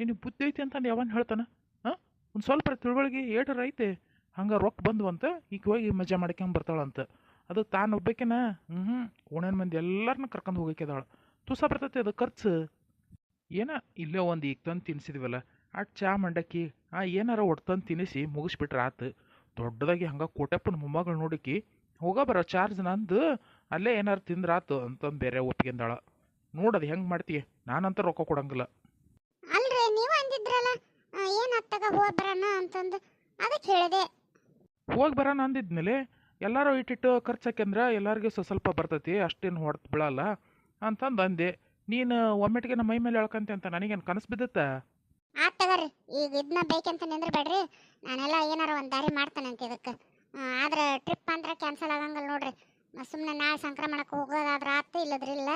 ನಿನಗೆ ಬುದ್ಧಿ ಐತಿ ಅಂತಂದು ಯಾವನ್ ಹೇಳ್ತಾನ? ಹಾಂ, ಒಂದು ಸ್ವಲ್ಪ ತಿಳುವಳಿಕೆ ಏಟರ ಐತೆ. ಹಂಗೆ ರೊಕ್ಕ ಬಂದ್ವಂತ ಈಗ ಹೋಗಿ ಮಜಾ ಮಾಡ್ಕೊಂಡ್ ಬರ್ತಾಳಂತ. ಅದು ತಾನು ಒಬ್ಬಾಕಿನ ಓಣ್ಯಾನ ಮಂದಿ ಎಲ್ಲರನ್ನ ಕರ್ಕೊಂಡು ಹೋಗಕ್ಕಿದಾಳ. ತುಸ ಬರ್ತೈತಿ ಅದು ಖರ್ಚು. ಏನ ಇಲ್ಲೇ ಒಂದು ಈಗ ತಂದು ತಿನ್ಸಿದ್ವಲ್ಲ, ಆ ಚಾ ಮಂಡಕ್ಕಿ ಏನಾರ ಒಟ್ಟು ತಂದು ತಿನ್ನಿಸಿ ಮುಗಿಸ್ಬಿಟ್ರೆ ಆತು. ದೊಡ್ಡದಾಗಿ ಹಂಗೆ ಕೋಟಪ್ಪನ ಮೊಮ್ಮಗಳು ನೋಡಿಕಿ ಹೋಗ ಬರೋ ಚಾರ್ಜ್ ನಂದು, ಅಲ್ಲೇ ಏನಾರು ತಿಂದ್ರಾತು ಅಂತಂದು ಬೇರೆ ಒಪ್ಪಿಗೆಂದಾಳ. ನೋಡದು ಹೆಂಗೆ ಮಾಡ್ತೀಯ, ನಾನಂತ ರೊಕ್ಕ ಕೊಡಂಗಿಲ್ಲ. ಅಲ್ರಿ ನೀವು ಅಂದಿದ್ರಲ್ಲ ಏನ್ ಅತ್ತಾಗ ಹೋಗ್ ಬರೋಣ ಅಂತಂದು, ಅದಕ್ಕೆ ಹೇಳಿದೆ. ಹೋಗಿ ಬರೋಣ ಅಂದಿದ್ಮೇಲೆ ಎಲ್ಲರೂ ಇಟ್ಟಿಟ್ಟು ಖರ್ಚು ಹಾಕ್ಯಂದ್ರೆ ಎಲ್ಲರಿಗೂ ಸ್ವಲ್ಪ ಬರ್ತೈತಿ, ಅಷ್ಟೇನು ಹೊಡೆದು ಬೀಳಲ್ಲ ಅಂತಂದು ಅಂದೆ. ನೀನು ಒಮ್ಮೆಟ್ಟಿಗೆ ನಮ್ಮ ಮೈ ಮೇಲೆ ಎಳ್ಕಂತೆ ಅಂತ ನನಗೇನು ಕನಸು ಬಿದ್ದತ್ತ? ಆತ್ ತಗರ್ರಿ, ಈಗ ಇದನ್ನ ಬೇಕಂತ ನಿಂದ್ರ ಬೇಡ್ರಿ, ನಾನೆಲ್ಲ ಏನಾರ ಒಂದು ದಾರಿ ಮಾಡ್ತಾನಂತ ಇದಕ್ಕೆ. ಆದ್ರೆ ಟ್ರಿಪ್ ಅಂದ್ರೆ ಕ್ಯಾನ್ಸಲ್ ಆಗಂಗಿಲ್ಲ ನೋಡ್ರಿ. ಸುಮ್ಮನೆ ನಾಳೆ ಸಂಕ್ರಮಣಕ್ಕೆ ಹೋಗೋದಾದ್ರೆ ಆತು, ಇಲ್ಲದ್ರಿ ಇಲ್ಲ.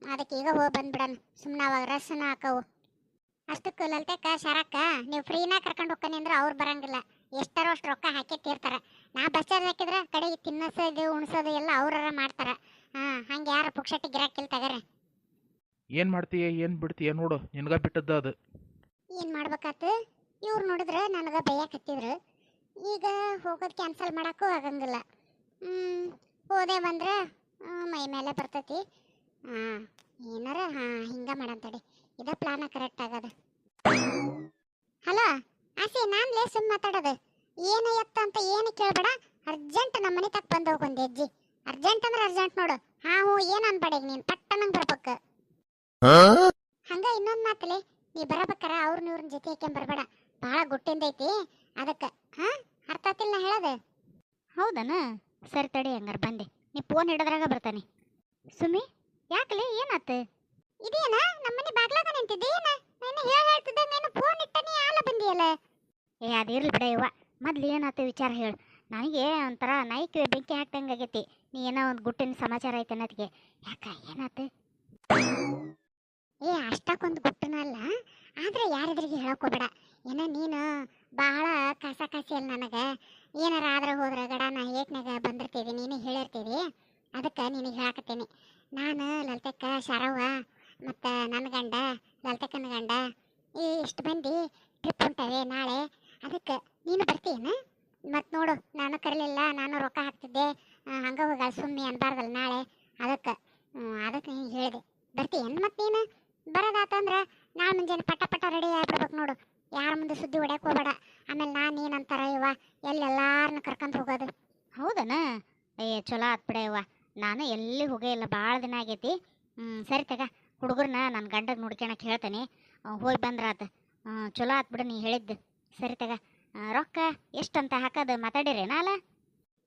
ಅದಕ್ಕೆ ಈಗ ಹೋಗಿ ಬಂದ್ಬಿಡಣ, ಸುಮ್ಮನೆ ಅವಾಗ ರಸ್ನ ಹಾಕವು. ಅಷ್ಟಕ್ಕೆ ಲಲ್ತಕ್ಕ ಶಾರಕ್ಕ ನೀವು ಫ್ರೀನ ಕರ್ಕೊಂಡು ಹೋಗ್ತಾನೆ ಅಂದ್ರೆ ಅವ್ರು ಬರಂಗಿಲ್ಲ. ಎಷ್ಟಾರೋ ಅಷ್ಟು ರೊಕ್ಕ ಹಾಕಿ ತೀರ್ತಾರೆ. ನಾ ಬಸ್ ಚಾರ್ಜ್ ಹಾಕಿದ್ರೆ ಕಡೆಗೆ ತಿನ್ನಸೋದು ಉಣ್ಸೋದು ಎಲ್ಲ ಅವ್ರಾರ ಮಾಡ್ತಾರೆ. ಹಂಗೆ ಯಾರು ಪುಕ್ಷಟ್ಟಿ ಗಿರಾಕಿಲ್ ತಗರೆ. ಏನು ಮಾಡ್ತೀಯ ಏನು ಬಿಡ್ತೀಯ ನೋಡು, ನಿನಗ ಬಿಟ್ಟದ್ದ ಅದು. ಏನು ಮಾಡ್ಬೇಕಾತು? ಇವ್ರು ನೋಡಿದ್ರೆ ನನಗೆ ಬೈಯಕತ್ತಿದ್ರು. ಈಗ ಹೋಗೋದು ಕ್ಯಾನ್ಸಲ್ ಮಾಡೋಕ್ಕೂ ಆಗಂಗಿಲ್ಲ. ಹೋದೆ ಬಂದ್ರೆ ಮೈ ಮೇಲೆ ಬರ್ತೈತಿ. ಏನಾರ ಹಿಂಗೆ ಮಾಡಂತಡಿ, ಇದ ಪ್ಲಾನ ಕರೆಕ್ಟ್ ಆಗದ. ಹಲೋ ಆಸೆ, ನಾನ್ಲೇ ಸುಮ್ಮ ಮಾತಾಡೋದು. ಏನು ಎತ್ತ ಅಂತ ಏನು ಕೇಳಬೇಡ, ಅರ್ಜೆಂಟ್ ನಮ್ಮ ಮನೆ ತಕ್ಕ ಬಂದು ಹೋಗೊಂದು ಹೆಜ್ಜಿ. ಅರ್ಜೆಂಟ್ ಅಂದ್ರೆ ಅರ್ಜೆಂಟ್ ನೋಡು. ಹ್ಞೂ ಏನು ಅನ್ಬೇಡ, ಈಗ ನೀನು ಪಟ್ಟನಂಗೆ ಬರ್ಬೇಕು. ಹಂಗ ಇನ್ನೊಂದು ಮಾತಲೆ, ನೀ ಬರಬೇಕಾರ ಅವ್ರನ್ನ ಇವ್ರನ್ನ ಜೊತೆ ಹಾಕ್ಯಂಡ್ ಬರಬೇಡ, ಭಾಳ ಗುಟ್ಟಿಂದ ಐತಿ ಅದಕ್ಕೆ. ಅರ್ಥ ಆತಿಲ್ಲ ನಾ ಹೇಳೋದು? ಹೌದನ? ಸರಿ ತಡಿ, ಹಂಗಾರೆ ಬಂದೆ. ನೀ ಫೋನ್ ಹಿಡಿದ್ರಾಗ ಬರ್ತಾನೆ. ಸುಮಿ ಯಾಕಲೆ ಏನಾತ? ಇದೇನ ನಮ್ಮನೆ ಬಾಗ್ಲಾಗ ನಿಂತಿದ್ದೇನ? ನಾನು ಹೇಳ್ತಿದ್ದಂಗೆ ಏನು ಫೋನ್ ಇಟ್ಟನಿ ಆಲ ಬಂದಿಯಲ್ಲ. ಅದಿರ್ಲಿ ಬಿಡ ಇವ, ಮೊದ್ಲು ಏನಾತ ವಿಚಾರ ಹೇಳು. ನನಗೆ ಒಂಥರ ನೈಕ್ ಬೆಂಕಿ ಹಾಕ್ದಂಗೆ ಆಗೈತಿ. ನೀ ಏನೋ ಒಂದು ಗುಟ್ಟಿನ ಸಮಾಚಾರ ಐತೆ ಅನ್ನೋದಕ್ಕೆ. ಯಾಕ ಏನಾತ? ಅಷ್ಟಕ್ಕೊಂದು ಗುಟ್ಟನಲ್ಲ, ಆದ್ರೆ ಯಾರಿದ್ರಿಗೆ ಹೇಳಕೋಬೇಡ. ಏನೋ ನೀನು ಭಾಳ ಕಾಸಿ ಅಲ್ಲ ನನಗೆ. ಏನಾರ ಆದ್ರೆ ಹೋದ್ರೆ ಗಡಾನ ಏಟ್ನಾಗ ಬಂದಿರ್ತೀವಿ, ನೀನು ಹೇಳಿರ್ತೀವಿ. ಅದಕ್ಕೆ ನಿನಗೆ ಹೇಳಕತ್ತೀನಿ. ನಾನು ಲಲಿತಕ್ಕ, ಶಾರವ್ವ ಮತ್ತು ನನ್ನ ಗಂಡ, ಲಲಿತಕ್ಕನ ಗಂಡ ಇಷ್ಟು ಮಂದಿ ಟ್ರಿಪ್ ಹೊಂಟವೆ ನಾಳೆ. ಅದಕ್ಕೆ ನೀನು ಬರ್ತೀಯೇನು? ಮತ್ತು ನೋಡು, ನಾನು ಕರಲಿಲ್ಲ, ನಾನು ರೊಕ್ಕ ಹಾಕ್ತಿದ್ದೆ, ಹಂಗೆ ಹೋಗ ಸುಮ್ಮನೆ ಅನ್ಬಾರ್ದಲ್ಲ ನಾಳೆ. ಅದಕ್ಕೆ ನೀನು ಹೇಳಿದೆ. ಬರ್ತೀಯೇನು? ಮತ್ತು ನೀನು ಬರೋದಾತಂದ್ರೆ ನಾಳೆ ಮುಂಜಾನೆ ಪಟ್ಟ ರೆಡಿ ಆಗ್ಬಿಡ್ಬೇಕು ನೋಡು. ಯಾರ ಮುಂದೆ ಸುದ್ದಿ ಹೊಡ್ಯಕ್ಕೆ ಹೋಗ್ಬೇಡ. ಆಮೇಲೆ ನಾನು ಏನಂತಾರ ಇವ ಎಲ್ಲೆಲ್ಲಾರನ್ನ ಕರ್ಕೊಂಡು ಹೋಗೋದು. ಹೌದನ? ಚಲೋ ಆತ್ ಬಿಡ ಇವ, ನಾನು ಎಲ್ಲಿ ಹೋಗೇ ಇಲ್ಲ, ಭಾಳ ದಿನ ಆಗೈತಿ. ಸರಿ ತಗ, ಹುಡುಗರನ್ನ ನನ್ನ ಗಂಡಗೆ ನೋಡ್ಕೊಳಕ್ಕೆ ಹೇಳ್ತೇನೆ, ಹೋಗಿ ಬಂದ್ರಾತ. ಚಲೋ ಆತ್ ಬಿಡು ನೀ ಹೇಳಿದ್ದು. ಸರಿ ತಗ, ರೊಕ್ಕ ಎಷ್ಟಂತ ಹಾಕೋದು ಮಾತಾಡಿರೇನ? ಅಲ್ಲ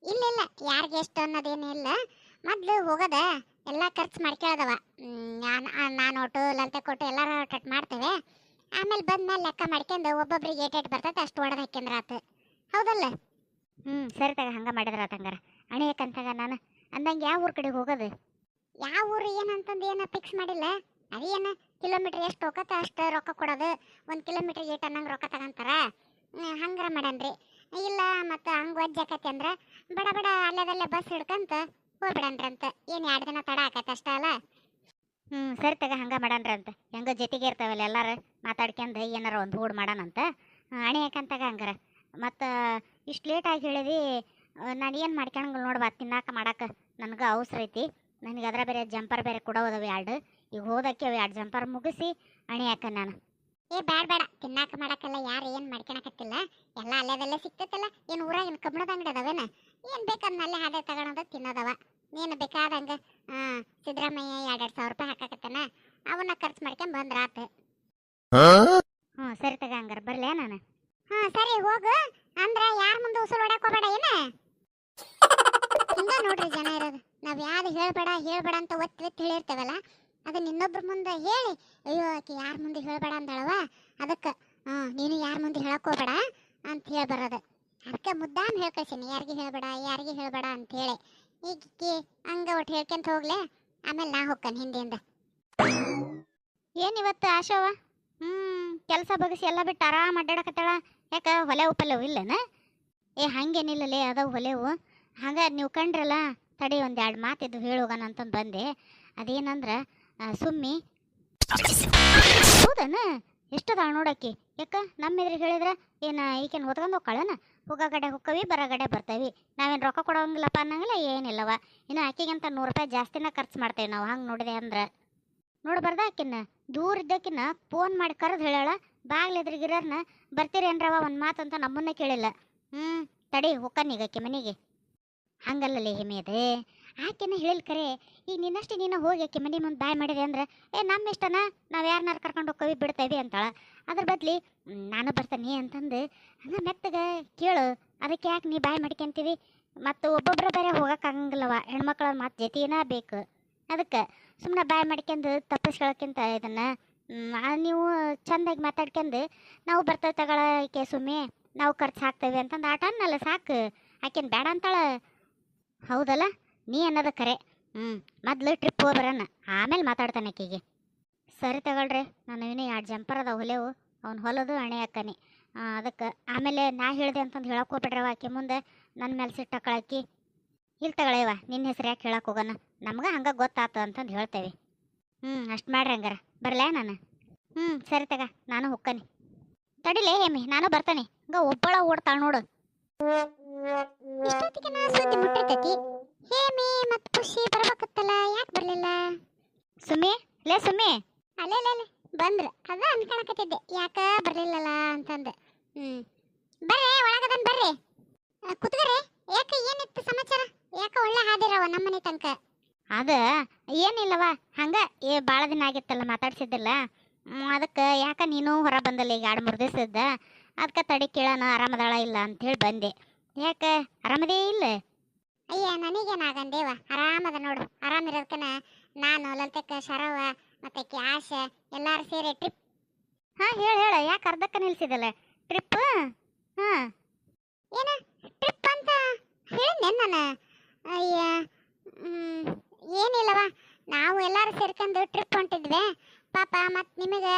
ಇಲ್ಲ ಯಾರಿಗೆ ಎಷ್ಟು ಅನ್ನೋದೇನು ಇಲ್ಲ. ಮೊದಲು ಹೋಗೋದ ಎಲ್ಲ ಖರ್ಚು ಮಾಡ್ಕೊಳ್ಳೋದವ. ನಾನು ಒಟ್ಟು ಲಲಿತ ಕೊಟ್ಟು ಎಲ್ಲರೂ ಕಟ್ ಮಾಡ್ತೇವೆ. ಆಮೇಲೆ ಬಂದ್ಮೇಲೆ ಲೆಕ್ಕ ಮಾಡ್ಕೊಂಡು ಒಬ್ಬೊಬ್ರಿಗೆ ಏಟೇಟ್ ಬರ್ತೈತೆ ಅಷ್ಟು ಹೊಡೆದು ಹಾಕ್ಯಂದ್ರೆ ಆತು. ಹೌದಲ್ಲ? ಸರಿ ತಗ, ಹಂಗೆ ಮಾಡಿದ್ರೆ ಆತ. ಹಂಗಾರೆ ಅಣಿಯಕ್ಕಂತಾಗ ನಾನು ಅಂದಂಗೆ ಯಾವ ಊರ ಕಡೆ ಹೋಗೋದು? ಯಾವ ಊರು ಏನಂತಂದು ಏನೋ ಫಿಕ್ಸ್ ಮಾಡಿಲ್ಲ. ಅದೇನು ಕಿಲೋಮೀಟ್ರ್ ಎಷ್ಟು ಹೋಗತ್ತೆ ಅಷ್ಟು ರೊಕ್ಕ ಕೊಡೋದು. 1 ಕಿಲೋಮೀಟ್ರಿಗೆ ಏಟ್ ಅನ್ನಂಗೆ ರೊಕ್ಕ ತಗೊಂತಾರ. ಹಂಗಾರ ಮಾಡನ್ರಿ. ಇಲ್ಲ ಮತ್ತು ಹಂಗೆ ವಜ್ಜಾಕತಿ ಅಂದ್ರೆ ಬಡ ಅಲ್ಲದಲ್ಲೇ ಬಸ್ ಹಿಡ್ಕಂತ ಹೋಗ್ಬಿಡನ್ರಂತ. ಏನು 2 ದಿನ ತಡ ಆಕತ್ತೆ ಅಷ್ಟ ಅಲ್ಲ. ಸರಿ ತಗ, ಹಂಗೆ ಮಾಡನ್ರಂತ. ಹೆಂಗೋ ಜೊತೆಗೆ ಇರ್ತಾವಲ್ಲ ಎಲ್ಲಾರು ಮಾತಾಡ್ಕೊಂಡು ಏನಾರ ಒಂದು ಹೂಡ್ ಮಾಡೋಣಂತ. ಅಣಿ ಯಾಕಂತಾಗ ಹಂಗಾರ. ಮತ್ತು ಇಷ್ಟು ಲೇಟಾಗಿ ಹೇಳಿದಿ, ನಾನು ಏನು ಮಾಡ್ಕೊಳಂಗಿಲ್ಲ ನೋಡ್ಬಾ, ತಿನ್ನಾಕ ಮಾಡಕ್ಕೆ ನನಗೆ ಅವಸರ ಐತಿ. ನನಗೆ ಅದರ ಬೇರೆ ಜಂಪರ್ ಬೇರೆ ಕೊಡೋದವು 2. ಈಗ ಹೋದಕ್ಕೆ 2 ಜಂಪರ್ ಮುಗಿಸಿ ಅಣಿ ಯಾಕ ನಾನು. ಬೇಡ, ತಿನ್ನಾಕ ಮಾಡಕ್ಕೆಲ್ಲ ಯಾರು ಏನು ಮಾಡ್ಕೊಳಕತ್ತಿಲ್ಲ, ಎಲ್ಲ ಅಲ್ಲೇದಲ್ಲೇ ಸಿಕ್ತೈತಲ್ಲ. ಏನು ಊರಾಗಿನ ಕಬ್ಬಣದ ಅಂಗಡಿ ಅದಾವೇನ? ಏನು ಬೇಕಂದ್ರೆ ಅಲ್ಲೇ ಹಾದೆ ತಗೊಳೋದು ತಿನ್ನೋದವ. ನೀನು ಬೇಕಾದಂಗೆ ಸಿದ್ದರಾಮಯ್ಯ 2,000 ರೂಪಾಯಿ ಹಾಕಕತ್ತಾನ, ಅವನ್ನ ಖರ್ಚು ಮಾಡ್ಕೊಂಡು ಬಂದ್ರಾತು. ಸರಿ ತಗ, ಹಂಗಾರೆ ಬರ್ಲೇ ನಾನು? ಸರಿ ಹೋಗು. ಅಂದ್ರೆ ಯಾರ ಮುಂದೆ ಉಸುಲು ಹೊಡಕ್ ಹೋಗ್ಬೇಡ ಏನ? ಹಿಂಗ ನೋಡ್ರಿ ಜನ ಇರೋದು. ನಾವು ಯಾರು ಹೇಳ್ಬೇಡ ಅಂತ ಒತ್ತಿ ಹೇಳಿರ್ತೇವಲ್ಲ, ಅದನ್ನ ಇನ್ನೊಬ್ರ ಮುಂದೆ ಹೇಳಿ ಅಯ್ಯೋ ಆಕೆ ಯಾರ ಮುಂದೆ ಹೇಳ್ಬೇಡ ಅಂದಳವ, ಅದಕ್ಕೆ ನೀನು ಯಾರ ಮುಂದೆ ಹೇಳಕ್ ಹೋಗ್ಬೇಡ ಅಂತ ಹೇಳಿ ಬರೋದು. ಅದಕ್ಕೆ ಮುದ್ದಾಮ್ ಹೇಳ್ಕಳ್ಸೀನಿ, ಯಾರಿಗೆ ಹೇಳ್ಬೇಡ ಅಂತ ಹೇಳಿ. ಈಗ ಹಂಗ ಒಟ್ಟು ಹೇಳ್ಕೊಂತ ಹೋಗ್ಲೆ, ಆಮೇಲೆ ನಾ ಹೋಗ್ತಾನೆ ಹಿಂದೆಯಿಂದ. ಏನಿವತ್ತು ಆಶವ ಕೆಲಸ ಬಗಸಿ ಎಲ್ಲ ಬಿಟ್ಟು ಆರಾಮ್ ಅಡ್ಡಾಡಕತ್ತಾಳ. ಯಾಕೆ ಹೊಲೆವು ಪಲ್ಲೆವು ಇಲ್ಲನ? ಹಂಗೇನಿಲ್ಲಲೇ, ಅದಾವ ಹೊಲೆವು. ಹಂಗ ನೀವು ಕಂಡ್ರಲ್ಲ, ತಡಿ ಒಂದು 2 ಮಾತಿದ್ದು ಹೇಳೋಗಣ ಅಂತಂದು ಬಂದೆ. ಅದೇನಂದ್ರೆ ಸುಮ್ಮಿ. ಹೌದನ? ಎಷ್ಟದಾಳ ನೋಡಕ್ಕಿ. ಯಾಕ ನಮ್ಮ ಎದುರಿಗೆ ಹೇಳಿದ್ರೆ ಏನು ಈಕೆನ ಹೊತ್ಕೊಂಡು ಹೋಗ್ಕಳನ? ಹೋಗಗಡೆ ಹೊಕ್ಕವಿ ಬರಗಡೆ ಬರ್ತಾವಿ. ನಾವೇನು ರೊಕ್ಕ ಕೊಡೋಂಗಿಲ್ಲಪ್ಪ ಅನ್ನಂಗಿಲ್ಲ ಏನಿಲ್ಲವ. ಇನ್ನು ಆಕೆಗಿಂತ ₹100 ಜಾಸ್ತಿನ ಖರ್ಚು ಮಾಡ್ತೇವೆ ನಾವು ಹಂಗೆ ನೋಡಿದೆ ಅಂದ್ರೆ. ನೋಡ್ಬಾರ್ದ ಆಕಿನ್ನ ದೂರ ಇದ್ದಕ್ಕಿನ್ನ ಫೋನ್ ಮಾಡಿ ಕರೆದು ಹೇಳಾಳ. ಬಾಗ್ಲ ಎದುರಿಗಿರೋರ್ನ ಬರ್ತೀರೇನ್ರವ ಒಂದು ಮಾತಂತ ನಮ್ಮನ್ನೇ ಕೇಳಿಲ್ಲ. ತಡಿ ಹೊಕ್ಕನೀಗ ಆಕೆ ಮನೆಗೆ. ಹಂಗಲ್ಲೇ ಹಿಮೇದೆ ಆಕೆನ ಹೇಳಿಲ್ ಕರೆ. ಈಗ ನಿನ್ನಷ್ಟು ನೀನು ಹೋಗಿ ಆಕೆ ಮನೆ ಮುಂದೆ ಬಾಯ್ ಮಾಡಿದೆ ಅಂದ್ರೆ ನಮ್ಮ ಇಷ್ಟನ ನಾವು ಯಾರನ್ನಾರು ಕರ್ಕೊಂಡು ಹೋಗ್ಕವಿ ಬಿಡ್ತೇವೆ ಅಂತಾಳ. ಅದ್ರ ಬದ್ಲಿ ನಾನು ಬರ್ತಾನೆ ಅಂತಂದು ಹಂಗೆ ಮೆತ್ತಗೆ ಕೇಳು. ಅದಕ್ಕೆ ಯಾಕೆ ನೀ ಬಾಯ್ ಮಾಡ್ಕೊಂತೀವಿ? ಮತ್ತು ಒಬ್ಬೊಬ್ಬರ ಬೇರೆ ಹೋಗೋಕ್ಕಾಗಂಗಿಲ್ಲವ, ಹೆಣ್ಮಕ್ಳ ಮಾತು ಜೊತೆನ ಬೇಕು. ಅದಕ್ಕೆ ಸುಮ್ಮನೆ ಬಾಯ್ ಮಾಡ್ಕೊಂಡು ತಪ್ಪಿಸ್ಕೊಳಕ್ಕಿಂತ ಇದನ್ನು ನೀವು ಚೆಂದಾಗಿ ಮಾತಾಡ್ಕೊಂಡು ನಾವು ಬರ್ತೇವೆ ತಗೊಳಕ್ಕೆ ಸುಮ್ಮನೆ ನಾವು ಖರ್ಚು ಹಾಕ್ತೇವೆ ಅಂತಂದು ಆಟ ಅನ್ನಲ್ಲ ಸಾಕು. ಆಕೆನ ಬೇಡ ಅಂತಾಳ. ಹೌದಲ್ಲ ನೀ ಅನ್ನೋದು ಕರೆ. ಮೊದಲು ಟ್ರಿಪ್ ಹೋಗ್ಬರೋಣ, ಆಮೇಲೆ ಮಾತಾಡ್ತಾನೆ ಆಕೆಗೆ. ಸರಿ ತಗೊಳ್ರಿ, ನಾನು ಇನ್ನೂ 2 ಜಂಪರ್ ಅದಾವ ಹೊಲೆವು, ಅವ್ನು ಹೊಲದು ಅಣೆ ಹಾಕನಿ. ಅದಕ್ಕೆ ಆಮೇಲೆ ನಾ ಹೇಳಿದೆ ಅಂತಂದು ಹೇಳಕ್ಕೆ ಹೋಗ್ಬಿಡ್ರವ ಆಕೆ ಮುಂದೆ ನನ್ನ ಮೇಲೆ ಸಿಟ್ಟಾಕಳಕ್ಕಿ. ಇಲ್ಲಿ ತಗೊಳ್ಳೇವ ನಿನ್ನ ಹೆಸ್ರು ಯಾಕೆ ಹೇಳಕ್ಕೆ ಹೋಗೋಣ, ನಮ್ಗೆ ಹಂಗೆ ಗೊತ್ತಾತು ಅಂತಂದು ಹೇಳ್ತೇವೆ. ಅಷ್ಟು ಮಾಡ್ರಿ ಹಂಗಾರ ಬರಲೇ ನಾನು. ಸರಿ ತಗ, ನಾನು ಹೊಕ್ಕನಿ. ತಡಿಲೇ ಹೇಮಿ, ನಾನು ಬರ್ತಾನೆ. ಹಂಗ ಒಬ್ಬಳ ಓಡ್ತಾಳ ನೋಡು. ಇಷ್ಟೊತ್ತಿಗೆ ನಾ ಸುದ್ದಿ ಮುಟ್ಟಿರ್ತೈತಿ. ಹೇಮಿ ಮತ್ತು ಖುಷಿ ಬರ್ಬೇಕತ್ತಲ್ಲ, ಯಾಕೆ ಬರಲಿಲ್ಲ? ಸುಮ್ಮಿ ಲೇ ಸುಮ್ಮಿ. ಅಲ್ಲೇ ಬಂದ್ರು, ಅದ ಅನ್ಕೊಳಕತ್ತಿದ್ದೆ ಯಾಕ ಬರ್ಲಿಲ್ಲಲ್ಲ ಅಂತಂದು. ಬರ್ರಿ ಒಳಗದನ್ ಬರ್ರಿ, ಕುತ್ಕರಿ. ಯಾಕ ಏನಿತ್ತು ಸಮಾಚಾರ? ಯಾಕ ಒಳ್ಳೆ ಹಾದಿರವ ನಮ್ಮನೆ ತನಕ? ಅದ ಏನಿಲ್ಲವ, ಹಂಗ ಭಾಳ ದಿನ ಆಗಿತ್ತಲ್ಲ ಮಾತಾಡ್ಸಿದ್ದಿಲ್ಲ. ಅದಕ್ಕೆ ಯಾಕ ನೀನು ಹೊರ ಬಂದಲ್ಲ ಈಗ 2-3 ದಿವಸದ. ಅದಕ್ಕೆ ತಡಿ ಕೇಳೋಣ ಆರಾಮದಾಳ ಇಲ್ಲ ಅಂಥೇಳಿ ಬಂದೆ. ಯಾಕೆ ಆರಾಮದೇ ಇಲ್ಲ? ಅಯ್ಯ ನನಗೇನಾಗಂದೇವ, ಆರಾಮದ ನೋಡು. ಆರಾಮಿರೋದಕ್ಕನ ನಾನು ಲಲಿತಕ್ಕ ಶರವ ಮತ್ತೆ ಕ್ಯಾಶ್ ಎಲ್ಲಾರು ಸೇರಿ ಟ್ರಿಪ್. ಹೇಳ ಯಾಕೆ ಅರ್ಧಕ್ಕೆ ನಿಲ್ಸಿದಲ್ಲ ಟ್ರಿಪ್? ಏನ ಟ್ರಿಪ್ ಅಂತ ಹೇಳಿದ್ನೆ ನಾನು? ಅಯ್ಯ ಏನಿಲ್ಲವ, ನಾವು ಎಲ್ಲಾರು ಸೇರ್ಕೊಂಡು ಟ್ರಿಪ್ ಹೊಂಟಿದ್ವಿ ಪಾಪ. ಮತ್ತು ನಿಮಗೆ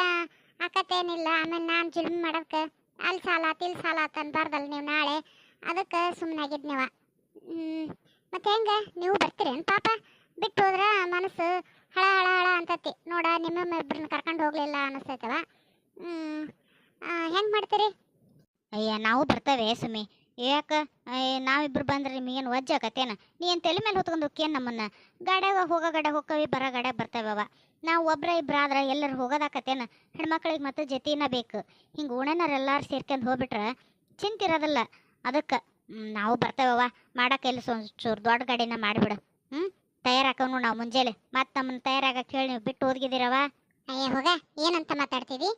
ಆಕತ್ತೇನಿಲ್ಲ, ಆಮೇಲೆ ನಾನು ಜುಲ್ಮ್ ಮಾಡೋದಕ್ಕೆ ಅಲ್ಲಿ ಸಾಲ ತಿಲ್ ಸಾಲ ಅಂತಂಬಾರ್ದಲ್ಲ ನೀವು ನಾಳೆ. ಅದಕ್ಕೆ ಸುಮ್ಮನಾಗಿದ್ನವ. ಮತ್ತೆ ಹೆಂಗೆ ನೀವು ಬರ್ತೀರೇನು? ಪಾಪ ಬಿಟ್ಟು ಹೋದ್ರೆ ಮನಸ್ಸು ಹಳ ಹಳ ಹಳ ಅಂತತಿ ನೋಡ. ನಿಮ್ಮ ಇಬ್ಬರನ್ನ ಕರ್ಕೊಂಡು ಹೋಗ್ಲಿಲ್ಲ ಅನಿಸ್ತೈತವ. ಹೆಂಗೆ ಮಾಡ್ತೀರಿ? ಅಯ್ಯ ನಾವು ಬರ್ತೇವೆ ಸುಮ್ಮಿ. ಯಾಕೆ ನಾವಿಬ್ರು ಬಂದ್ರೆ ನಿಮಗೇನು ವಜ್ಜೆ ಆಕತ್ತೇನ? ನೀ ಏನು ತಲೆ ಮೇಲೆ ಹೊತ್ಕೊಂಡು ಹೋಗ್ಯೇನು ನಮ್ಮನ್ನು? ಗಾಡ್ಯಾಗ ಹೋಗೋ ಗಡೆ ಹೋಕ್ಕವಿ ಬರೋ ಗಡೆ ಬರ್ತೇವವ. ನಾವು ಒಬ್ಬರ ಇಬ್ಬರು ಆದ್ರೆ ಎಲ್ಲರೂ ಹೋಗೋದಾಕತ್ತೇನ? ಹೆಣ್ಮಕ್ಳಿಗೆ ಮತ್ತೆ ಜೊತೆನ ಬೇಕು. ಹಿಂಗೆ ಓಣೆನವ್ರೆಲ್ಲರೂ ಸೇರ್ಕೊಂಡು ಹೋಗ್ಬಿಟ್ರೆ ಚಿಂತಿರೋದಿಲ್ಲ. ಅದಕ್ಕೆ ನಾವು ಬರ್ತೇವವ. ಮಾಡೋಕೆ ಇಲ್ಲಿ ಚೂರು ದೊಡ್ಡ ಗಾಡಿನ ಮಾಡಿಬಿಡು. ತಯಾರಾಕನು ನಾವು ಮುಂಜಾನೆ. ಮತ್ತು ನಮ್ಮನ್ನು ತಯಾರಾಗಕ್ಕೆ ಹೇಳಿ ನೀವು ಬಿಟ್ಟು ಹೋಗಿದ್ದೀರವ. ಅಯ್ಯ ಹೋಗ, ಏನಂತ ಮಾತಾಡ್ತೀವಿ?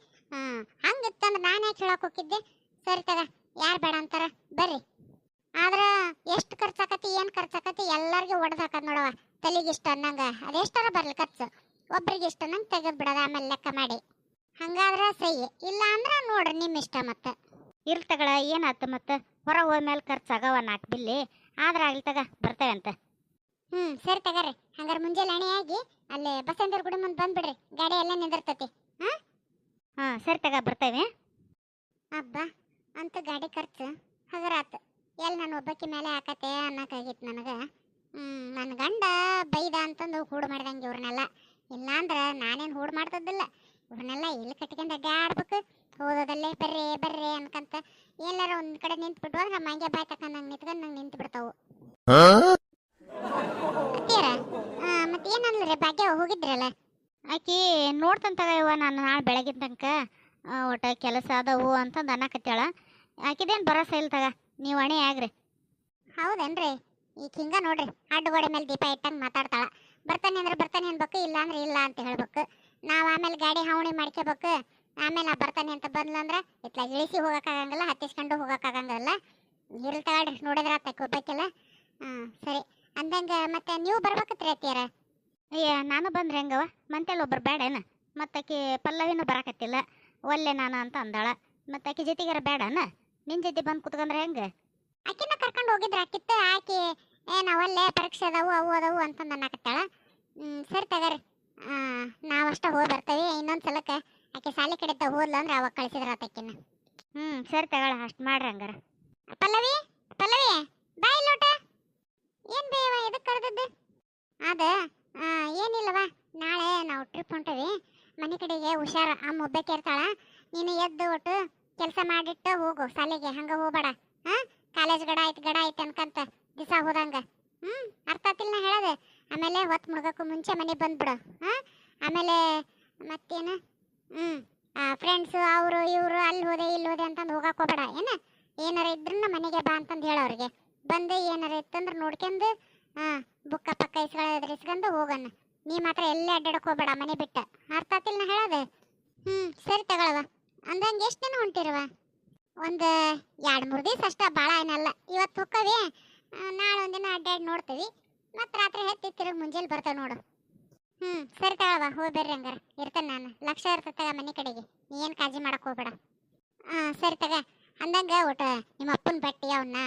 ಹಂಗಿತ್ತಂದ್ರೆ ನಾನು ಯಾಕೆ ಹೇಳಕ್ಕೆ ಹೋಗಿದ್ದೆ? ಸರಿ ತಗ, ಯಾರು ಬೇಡ ಅಂತಾರ ಬರ್ರಿ. ಆದ್ರೆ ಎಷ್ಟು ಖರ್ಚಾಕತಿ ಏನು ಖರ್ಚಾಕತಿ ಎಲ್ಲರಿಗೂ ಒಡೆದು ಹಾಕೋದು ನೋಡವ. ತಲೆಗೆ ಇಷ್ಟ ಅನ್ನಂಗೆ ಅದೆಷ್ಟಾರ ಬರಲಿ ಖರ್ಚು. ಒಬ್ರಿಗೆ ಇಷ್ಟ ಅನ್ನಂಗೆ ತೆಗೆದು ಬಿಡೋದು ಆಮೇಲೆ ಲೆಕ್ಕ ಮಾಡಿ. ಹಂಗಾದ್ರೆ ಸಹಿ, ಇಲ್ಲ ಅಂದ್ರೆ ನೋಡ್ರಿ ನಿಮ್ಮ ಇಷ್ಟ. ಮತ್ತೆ ಇರ್ಲಿ ತಗಳ, ಏನಾಯ್ತು ಮತ್ತೆ? ಹೊರಗೆ ಹೋದ್ಮೇಲೆ ಖರ್ಚಾಗವ 4 ಬಿಲ್ಲಿ ಆದ್ರೆ ಆಗ್ಲಿ ತಗ, ಬರ್ತೇವೆ ಅಂತ. ಸರಿ ತಗರಿ. ಹಂಗಾರೆ ಮುಂಜಾನೆ ಎಣೆಯಾಗಿ ಅಲ್ಲೇ ಬಸಂದರ ಗುಡಿ ಮುಂದೆ ಬಂದ್ಬಿಡ್ರಿ, ಗಾಡಿ ಎಲ್ಲ ನಿಂದಿರ್ತೈತಿ. ಸರಿ ತಗ, ಬರ್ತೇವೆ. ಹಬ್ಬ ಅಂತ ಗಾಡಿ ಖರ್ಚು ಹಗರಾತು. ಎಲ್ಲಿ ನಾನು ಒಬ್ಬಾಕಿ ಮೇಲೆ ಹಾಕತ್ತೆ ಅನ್ನೋಕ್ಕಾಗಿತ್ತು ನನಗೆ. ನನ್ನ ಗಂಡ ಬೈದ ಅಂತಂದು ಹೂಡು ಮಾಡ್ದಂಗೆ ಇವ್ರನ್ನೆಲ್ಲ. ಇಲ್ಲಾಂದ್ರೆ ನಾನೇನು ಹೂಡು ಮಾಡ್ತದಿಲ್ಲ. ಇವ್ರನ್ನೆಲ್ಲ ಇಲ್ಲಿ ಕಟ್ಕೊಂಡು ಅಡ್ಡಾಡ್ಬೇಕು. ಓದೋದಲ್ಲೇ ಬರ್ರಿ ಬರ್ರಿ ಅನ್ಕಂತ ಎಲ್ಲಾರ ಒಂದು ಕಡೆ ನಿಂತ್ಬಿಟ್ಟು ಅಂದ್ರೆ ಮಂಗೆ ಬಾಯ್ ತಕೊಂಡಂಗೆ ನಿಂತ್ಕೊಂಡು ನಂಗೆ ನಿಂತು ಬಿಡ್ತಾವು. ಮತ್ತೆ ಏನಂದ್ರೆ ಭಾಗ್ಯ ಹೋಗಿದ್ರಲ್ಲ? ಆಕಿ ನೋಡ್ತಂತ ತಗವ, ನಾನು ನಾಳೆ ಬೆಳಗಿನ ತನಕ ಒಟ್ಟು ಕೆಲಸ ಅದವು ಅಂತಂದು ಅನ್ನಕತ್ತಾಳ. ಆಕಿದೇನು ಭರೋಸಾ ಇಲ್ಲ ತಗ, ನೀವು ಅಣೆ ಆಗ್ರಿ. ಹೌದೇನ್ರಿ? ಈಗ ಹಿಂಗ ನೋಡ್ರಿ, ಅಡ್ಡಗೋಡೆ ಮೇಲೆ ದೀಪ ಇಟ್ಟಂಗೆ ಮಾತಾಡ್ತಾಳ. ಬರ್ತಾನೆ ಅಂದ್ರೆ ಬರ್ತಾನೆ ಅನ್ಬೇಕು, ಇಲ್ಲ ಅಂದ್ರೆ ಇಲ್ಲ ಅಂತ ಹೇಳ್ಬೇಕು. ನಾವು ಆಮೇಲೆ ಗಾಡಿ ಹಾವಣಿ ಮಾಡ್ಕೋಬೇಕು. ಆಮೇಲೆ ನಾ ಬರ್ತಾನೆ ಅಂತ ಬಂದ್ಲಂದ್ರೆ ಇತ್ಲಾಗ ಇಳಿಸಿ ಹೋಗೋಕ್ಕಾಗಂಗಿಲ್ಲ, ಹತ್ತಿಸ್ಕೊಂಡು ಹೋಗೋಕ್ಕಾಗಂಗಿಲ್ಲ. ಇರ್ಲಿ ತಗೊಳ್ರಿ, ನೋಡಿದ್ರೆ ಆತಕ್ಕೆ ಹೋಗ್ಬೇಕಿಲ್ಲ. ಸರಿ ಅಂದಂಗೆ ಮತ್ತೆ ನೀವು ಬರ್ಬೇಕತ್ರಿ ಅತ್ತಿಯಾರ? ಅಯ್ಯ ನಾನು ಬಂದ್ರೆ ಹೆಂಗವ, ಮಂತೇಲಿ ಒಬ್ರು ಬೇಡೇನ? ಮತ್ತಾಕಿ ಪಲ್ಲವಿನೂ ಬರಾಕತ್ತಿಲ್ಲ, ಒಲ್ಲೆ ನಾನು ಅಂತ ಅಂದಾಳ. ಮತ್ತಾಕಿ ಜೊತೆಗಾರ ಬೇಡನ? ನಿನ್ನ ಜೊತೆ ಬಂದು ಕುತ್ಕೊಂಡ್ರೆ ಹೆಂಗೆ? ಆಕಿನ ಕರ್ಕೊಂಡು ಹೋಗಿದ್ರೆ ಆಕಿತ್ತು. ಆಕಿ ನಾವಲ್ಲೇ ಪರೀಕ್ಷೆ ಅದಾವು ಅವು ಅದಾವು ಅಂತಂದು ಅನ್ನಕತ್ತಾಳ. ಸರಿ ತಗೋರಿ, ನಾವಷ್ಟ ಹೋಗಿ ಬರ್ತೇವೆ. ಇನ್ನೊಂದು ಸಲಕ್ಕೆ ಆಕೆ ಸಾಲಿ ಕಡೆತ ಹೋದ್ಲ ಅಂದ್ರೆ ಅವಾಗ ಕಳಿಸಿದ್ರ ಆತಕ್ಕಿನ. ಸರಿ ತಗೊಳ, ಅಷ್ಟು ಮಾಡ್ರಿ ಹಂಗಾರ. ಪಲ್ಲವಿ ಪಲ್ಲವಿ ಬಾಯ್ ಲೋಟ. ಏನು ಬೇವ ಎದಕ್ಕೆ ಕರೆದದ್ದು? ಅದ ಏನಿಲ್ಲವ, ನಾಳೆ ನಾವು ಟ್ರಿಪ್ ಹೊಂಟೇವಿ. ಮನೆ ಕಡೆಗೆ ಹುಷಾರ, ಅಮ್ಮ ಒಬ್ಬಕ್ಕೆ ಇರ್ತಾಳ. ನೀನು ಎದ್ದು ಒಟ್ಟು ಕೆಲಸ ಮಾಡಿಟ್ಟು ಹೋಗು ಶಾಲೆಗೆ, ಹಂಗ ಹೋಗ್ಬೇಡ. ಹಾ, ಕಾಲೇಜ್ ಗಡ ಆಯ್ತು ಅನ್ಕಂತ ದಿವಸ ಹೋದಂಗ. ಅರ್ಥ ಆತಿಲ್ಲ ನಾ ಹೇಳೋದು. ಆಮೇಲೆ ಹೊತ್ತು ಮುಳುಗಕ್ಕೂ ಮುಂಚೆ ಮನೆ ಬಂದ್ಬಿಡು. ಹಾ, ಆಮೇಲೆ ಮತ್ತೇನು ಫ್ರೆಂಡ್ಸು ಅವರು ಇವರು ಅಲ್ಲಿ ಹೋದೆ ಇಲ್ಲಿ ಹೋದೆ ಅಂತಂದು ಹೋಗಕ್ಕೆ ಹೋಗ್ಬೇಡ. ಏನಾರ ಇದ್ರೂ ಮನೆಗೆ ಬಾ ಅಂತಂದು ಹೇಳೋರಿಗೆ. ಬಂದು ಏನಾರ ಇತ್ತಂದ್ರೆ ನೋಡ್ಕೊಂಡು ಬುಕ್ಕ ಪಕ್ಕ ಇಸ್ಕೊಂಡು ಹೋಗೋಣ. ನೀ ಮಾತ್ರ ಎಲ್ಲೇ ಅಡ್ಡಾಡಕ್ಕೆ ಹೋಗ್ಬೇಡ ಮನೆ ಬಿಟ್ಟು. ಅರ್ಥ ಆತಿಲ್ಲ ನಾ ಹೇಳೋದು. ಸರಿ ತಗೊಳವ. ಅಂದಂಗೆ ಎಷ್ಟು ದಿನ ಹೊಂಟಿರುವ? ಒಂದು 2-3 ದಿವಸ ಅಷ್ಟ, ಭಾಳ ಏನಲ್ಲ. ಇವತ್ತು ಹೋಕ್ಕವಿ, ನಾಳೆ ಒಂದಿನ ಅಡ್ಡಾಡಿ ನೋಡ್ತೀವಿ. ಮತ್ತು ರಾತ್ರಿ ಹೆತ್ತಿ ತಿರುಗಿ ಮುಂಜಾನೆ ಬರ್ತೇವೆ ನೋಡು. ಸರಿ ತಗೊಳವ, ಹೋಗಿ ಬರ್ರಿ. ಹಂಗಾರ ಇರ್ತೇನೆ ನಾನು. ಲಕ್ಷ ಇರ್ತಗ ಮನೆ ಕಡೆಗೆ, ನೀ ಏನು ಕಾಳಜಿ ಮಾಡಕ್ಕೆ ಹೋಗ್ಬೇಡ. ಸರಿ ತಗ. ಅಂದಂಗೆ ಒಟ್ಟು ನಿಮ್ಮ ಅಪ್ಪನ ಬಟ್ಟೆ ಅವನ್ನ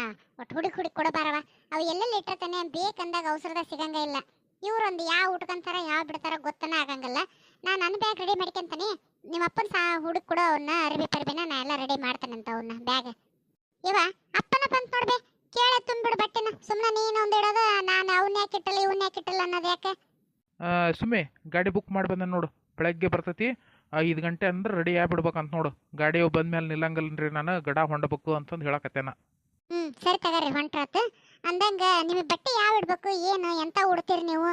ಒಟ್ಟು ಹುಡುಕಿ ಕೊಡಬಾರವ. ಅವು ಎಲ್ಲೆಲ್ಲಿ ಇಟ್ಟಿರ್ತಾನೆ, ಬೇಕಂದಾಗ ಅವಸರದ ಸಿಗಂಗ ಇಲ್ಲ. ಇವ್ರೊಂದು ಯಾವ ಉಟ್ಕೊಂತಾರ ಯಾವ ಬಿಡ್ತಾರ ಗೊತ್ತನ ಆಗಂಗಿಲ್ಲ. ನಾನು ನನ್ನ ಬ್ಯಾಗ್ ರೆಡಿ ಮಾಡ್ಕೊಂತಾನೆ. ನಿಮ್ಮ ಅಪ್ಪನ ಹುಡುಕ್ ಕೊಡೋ ಅವನ್ನ ಅರಬಿ ಪರ್ಬಿನ ನಾ ಎಲ್ಲ ರೆಡಿ ಮಾಡ್ತಾನಂತ ಅವನ್ನ ಬ್ಯಾಗ್. ಇವ ಅಪ್ಪನ ಬಂತ ನೋಡ್ಬೇ, ಕೇಳ ತುಂಬಿಡು ಬಟ್ಟೆನ. ಸುಮ್ಮನೆ ನೀನು ಒಂದು ಇಡೋದು, ನಾನು ಅವನ್ನ ಯಾಕೆ ಇಟ್ಟಲ್ಲ ಇವನ್ನ ಯಾಕೆ ಇಟ್ಟಲ್ಲ ಅನ್ನೋದು ಯಾಕೆ? ಸುಮ್ಮನೆ ಗಾಡಿ ಬುಕ್ ಮಾಡಿ ಬಂದ ನೋಡು. ಬೆಳಗ್ಗೆ ಬರ್ತೈತಿ, 5 ಗಂಟೆ ಅಂದ್ರೆ ರೆಡಿ ಆಗ್ಬಿಡ್ಬೇಕಂತ ನೋಡು. ಗಾಡಿ ಬಂದ್ಮೇಲೆ ನಿಲ್ಲಂಗಲ್ರಿ, ನಾನು ಗಡ ಹೊಂಡಬೇಕು ಅಂತಂದು ಹೇಳಕತ್ತೇನ. ಸರಿ ತಗರಿ, ಹೊಂಟ್ರಾತು. ಅಂದಂಗ ನಿಮಗೆ ಬಟ್ಟೆ ಯಾವ ಇಡ್ಬೇಕು, ಏನು ಎಂತ ಉಡ್ತೀರಿ ನೀವು?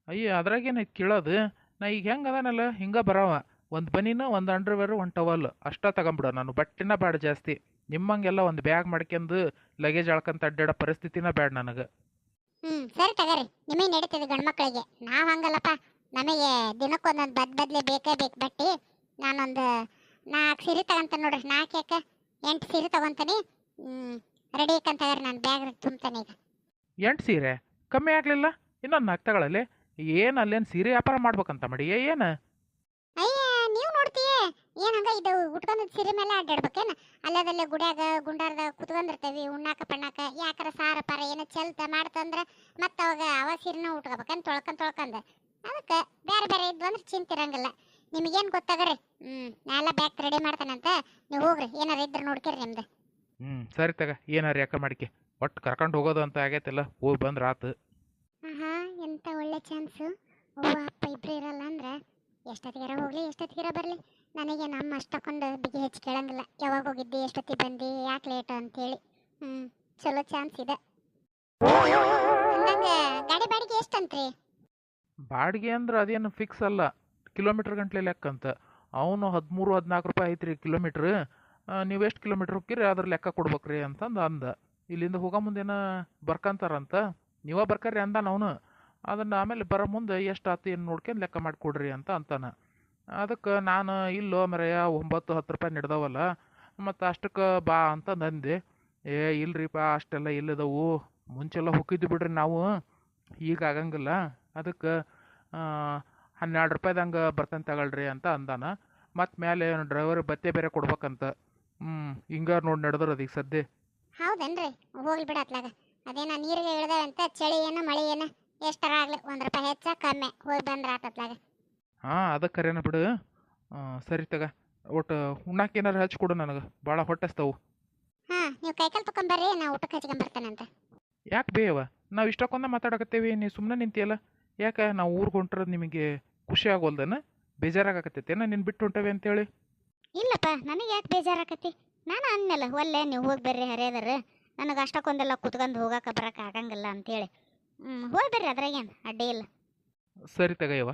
ಅಯ್ಯ, ಅದ್ರಾಗೇನೈತಿ ಕೇಳೋದು. ನಾ ಈಗ ಹೆಂಗೆ ಅದಾನಲ್ಲ ಹಿಂಗೆ ಬರವ. ಒಂದು ಬನೀನು, ಒಂದು ಅಂಡರ್ವೇರು, ಒಂದು ಟವಲ್ ಅಷ್ಟ ತಗೊಂಬಿಡ. ನಾನು ಬಟ್ಟೆನ ಬೇಡ ಜಾಸ್ತಿ. ನಿಮ್ಮಂಗೆಲ್ಲ ಒಂದು ಬ್ಯಾಗ್ ಮಾಡ್ಕೊಂಡು ಲಗೇಜ್ ಅಳ್ಕಂತ ಅಡ್ಡಾಡೋ ಪರಿಸ್ಥಿತಿನ ಬೇಡ ನನಗೆ. ಸರಿ ತಗರಿ, ನಿಮಗೆ ನಡೀತದೆ ಗಂಡು ಮಕ್ಕಳಿಗೆ. ನಾವು ಹಂಗಲ್ಲಪ್ಪ. ನಮಗೆ ದಿನಕ್ಕೊಂದೊಂದು ಬದ್ಲೆ ಬೇಕೇ ಬೇಕು ಬಟ್ಟೆ. ನಾನೊಂದು 4 ಸೀರೆ ತಗೊಂತಾನೆ ನೋಡ್ರಿ. 4 ಯಾಕೆ 8 ಸೀರೆ ತಗೊಂತಾನೆ. ರೆಡಿ ಕಂತಗಾರಿ, ನಾನು ಬ್ಯಾಗ್ ತುಂಬ್ತಾನೆ ಈಗ. 8 ಸೀರೆ ಕಮ್ಮಿ ಆಗಲಿಲ್ಲ? ಇನ್ನೊಂದು 4 ತಗೊಳ್ಳಲಿ. ಏನು ಅಲ್ಲೇನು ಸೀರೆ ವ್ಯಾಪಾರ ಮಾಡ್ಬೇಕಂತ ಮಾಡಿ ಏನು? ಅಯ್ಯ, ನೀವು ನೋಡ್ತೀಯೇ ಏನು ಹಂಗ ಇದು ಉಟ್ಕೊಂಡ್ ಸೀರೆ ಮೇಲೆ ಅಡ್ಡಾಡ್ಬೇಕೇನು? ಅಲ್ಲದಲ್ಲೇ ಗುಡ್ಯಾಗ ಗುಂಡಾರ್ದಾಗ ಕುತ್ಕೊಂಡಿರ್ತೇವಿ ಉಣ್ಣಾಕ ಪಣ್ಣಾಕ. ಯಾಕಾರ ಸಾರ ಪಾರ ಏನೋ ಚಲ್ತ ಮಾಡ್ತಂದ್ರೆ ಮತ್ತೆ ಅವ ಸೀರೆನ ಉಟ್ಕೋಬೇಕಂತ ತೊಳ್ಕೊಂಡ್ ಅದಕ್ಕೆ ಬೇರೆ ಬೇರೆ ಇದ್ವು ಅಂದ್ರೆ ಚಿಂತಿರಂಗಿಲ್ಲ. ನಿಮಗೇನು ಗೊತ್ತಾಗ್ರಿ. ನಾ ಎಲ್ಲ ಬ್ಯಾಗ್ ರೆಡಿ ಮಾಡ್ತಾನಂತ, ನೀವು ಹೋಗ್ರಿ. ಏನಾರ ಇದ್ರೆ ನೋಡ್ಕೇರಿ ನಿಮ್ದು. ಸರಿ ತಗ, ಏನಾರು ಯಾಕೆ ಮಾಡಿಕೆ. ಒಟ್ಟು ಕರ್ಕೊಂಡು ಹೋಗೋದು ಅಂತ ಆಗೈತಿಲ್ಲ, ಹೋಗಿ ಬಂದ್ರೆ ಆತು. ಎಂತ ಒಳ್ಳೆ ಚಾನ್ಸು. ಅವ್ವ ಅಪ್ಪ ಇಬ್ರು ಇರಲ್ಲ ಅಂದ್ರೆ ಎಷ್ಟೊತ್ತಿಗಾರ ಹೋಗ್ಲಿ ಎಷ್ಟೊತ್ತಿಗಾರ ಬರಲಿ, ನನಗೆ ನಮ್ಮ ಅಷ್ಟಕ್ಕೊಂದು ಬಿಗಿ ಹೆಚ್ಚು ಕೇಳಂಗಿಲ್ಲ. ಯಾವಾಗ ಹೋಗಿದ್ದಿ, ಎಷ್ಟೊತ್ತಿಗೆ ಬಂದು, ಯಾಕೆ ಲೇಟು ಅಂತೇಳಿ. ಚಲೋ ಚಾನ್ಸ್ ಇದೆ. ಅಂದಂಗೆ ಗಾಡಿ ಬಾಡಿಗೆ ಎಷ್ಟಂತ್ರಿ? ಬಾಡಿಗೆ ಅಂದ್ರೆ ಅದೇನು ಫಿಕ್ಸ್ ಅಲ್ಲ, ಕಿಲೋಮೀಟ್ರ್ ಗಂಟ್ಲೆ ಲೆಕ್ಕಂತ. ಅವನು 13-14 ರೂಪಾಯಿ ಐತ್ರಿ ಕಿಲೋಮೀಟ್ರ್. ನೀವು ಎಷ್ಟು ಕಿಲೋಮೀಟ್ರ್ ಹೋಗ್ತೀರಿ ಅದ್ರ ಲೆಕ್ಕ ಕೊಡ್ಬೇಕ್ರಿ ಅಂತಂದು ಅಂದ. ಇಲ್ಲಿಂದ ಹೋಗೋ ಮುಂದೇನ ಬರ್ಕಂತಾರಂತ, ನೀವೇ ಬರ್ಕರ್ರಿ ಅಂದಾನ ಅವನು. ಅದನ್ನು ಆಮೇಲೆ ಬರೋ ಮುಂದೆ ಎಷ್ಟು ಆತು ಏನು ನೋಡ್ಕೊಂಡು ಲೆಕ್ಕ ಮಾಡಿಕೊಡ್ರಿ ಅಂತ ಅಂತಾನೆ. ಅದಕ್ಕೆ ನಾನು ಇಲ್ಲೋ ಮರೆಯ 9-10 ರೂಪಾಯಿ ನಡೆದವಲ್ಲ, ಮತ್ತು ಅಷ್ಟಕ್ಕೆ ಬಾ ಅಂತ ಅಂದೆ. ಇಲ್ರಿಪ್ಪ ಅಷ್ಟೆಲ್ಲ ಇಲ್ಲದವು, ಮುಂಚೆಲ್ಲ ಹೋಗಿದ್ದು ಬಿಡ್ರಿ ನಾವು, ಈಗ ಆಗಂಗಿಲ್ಲ. ಅದಕ್ಕೆ 12 ರೂಪಾಯ್ದಂಗೆ ಬರ್ತಂತ ತಗೊಳ್ರಿ ಅಂತ ಅಂದಾನ. ಮತ್ತು ಮೇಲೆ ಡ್ರೈವರ್ ಬತ್ತೆ ಬೇರೆ ಕೊಡ್ಬೇಕಂತ. ಹಿಂಗಾರು ನೋಡಿ ನಡೆದ್ರದು ಈಗ ಸದ್ಯ. ಹೌದೇನ್ರಿ? ಹೋಗ್ಲಿ ಬಿಡ ಅತ್ಲಾಗ. ಅದೇನ ನೀರಿಗೆ ಇಳ್ದೇವಂತ, ಚಳಿ ಏನು ಮಳೆ ಏನು ಎಷ್ಟರ ಆಗ್ಲಿ 1 ರೂಪಾಯಿ ಹೆಚ್ಚ ಕಮ್ಮಿ ಹೋಗಿ ಬಂದ್ರೆ ಆತತ್ಲಾಗ. ಅದಕ್ಕೆ ಕರೆನ ಬಿಡು. ಸರಿ ತಗ, ಒಟ್ಟು ಉಣ್ಣಾಕ ಏನಾರು ಹಚ್ಕೊಡು, ನನಗೆ ಭಾಳ ಹೊಟ್ಟೆಸ್ತವು. ನೀವು ಕೈಕಾಲು ತಗೊಂಬರ್ರಿ, ನಾ ಊಟಕ್ಕೆ ಹಚ್ಕೊಂಬರ್ತಾನಂತ. ಯಾಕೆ ಬೇಯವ, ನಾವು ಇಷ್ಟಕ್ಕೊಂದ ಮಾತಾಡಕತ್ತೇವಿ, ನೀವು ಸುಮ್ಮನೆ ನಿಂತಿಯಲ್ಲ. ಯಾಕೆ ನಾವು ಊರಿಗೆ ಹೊಂಟಿರೋದು ನಿಮಗೆ ಖುಷಿ ಆಗೋಲ್ದನ? ಬೇಜಾರಾಗಕತ್ತೈತೇನ ನಿನ್ನ ಬಿಟ್ಟು ಹೊಂಟೇವೆ ಅಂತೇಳಿ? ಇಲ್ಲಪ್ಪ, ನನಗೆ ಯಾಕೆ ಬೇಜಾರಾಕತಿ? ನಾನು ಅನ್ನಲ್ಲ ಒಲ್ಲೆ ನೀವು ಹೋಗಿ ಬರ್ರಿ ಹರಿಯದಾರ, ನನಗೆ ಅಷ್ಟಕ್ಕೊಂದೆಲ್ಲ ಕುತ್ಕೊಂಡು ಹೋಗಕ್ಕೆ ಬರೋಕೆ ಆಗಂಗಿಲ್ಲ ಅಂತೇಳಿ. ಹೋಗಿ ಬರ್ರಿ, ಅದ್ರಾಗೇನು ಅಡ್ಡಿ ಇಲ್ಲ. ಸರಿ ತಗಯವ.